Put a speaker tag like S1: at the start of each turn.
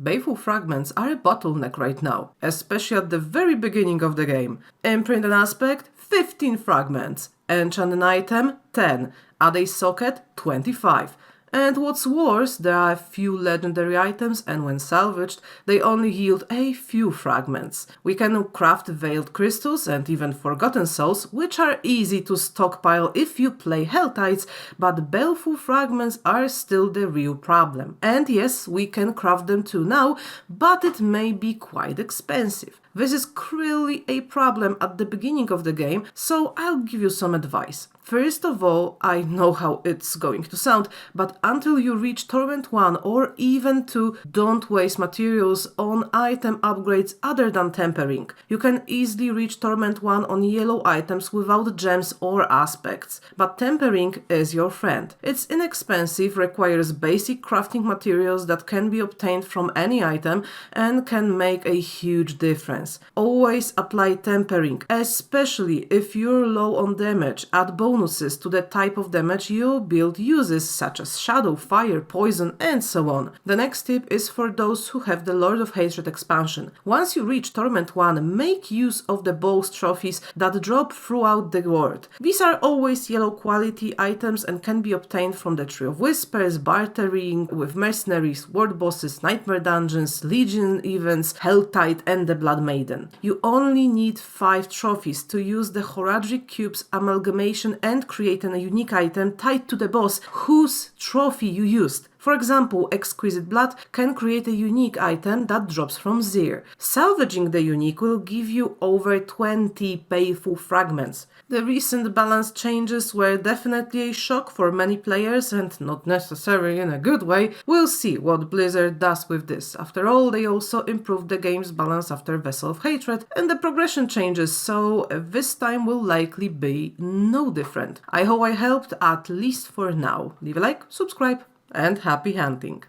S1: Baleful Fragments are a bottleneck right now, especially at the very beginning of the game. Imprint an aspect, 15 fragments. Enchant an item, 10. Add a socket, 25. And what's worse, there are a few legendary items and when salvaged, they only yield a few fragments. We can craft veiled crystals and even forgotten souls, which are easy to stockpile if you play Helltides, but baleful fragments are still the real problem. And yes, we can craft them too now, but it may be quite expensive. This is clearly a problem at the beginning of the game, so I'll give you some advice. First of all, I know how it's going to sound, but until you reach Torment 1 or even 2, don't waste materials on item upgrades other than tempering. You can easily reach Torment 1 on yellow items without gems or aspects, but tempering is your friend. It's inexpensive, requires basic crafting materials that can be obtained from any item and can make a huge difference. Always apply tempering, especially if you're low on damage. Add bonuses to the type of damage your build uses, such as shadow, fire, poison, and so on. The next tip is for those who have the Lord of Hatred expansion. Once you reach Torment 1, make use of the boss trophies that drop throughout the world. These are always yellow quality items and can be obtained from the Tree of Whispers, bartering with mercenaries, world bosses, nightmare dungeons, legion events, Helltide, and the Blood Maiden. You only need 5 trophies to use the Horadric Cube's amalgamation and create a unique item tied to the boss whose trophy you used. For example, Exquisite Blood can create a unique item that drops from Zir. Salvaging the unique will give you over 20 baleful fragments. The recent balance changes were definitely a shock for many players and not necessarily in a good way. We'll see what Blizzard does with this. After all, they also improved the game's balance after Vessel of Hatred and the progression changes, so this time will likely be no different. I hope I helped, at least for now. Leave a like, subscribe, and happy hunting!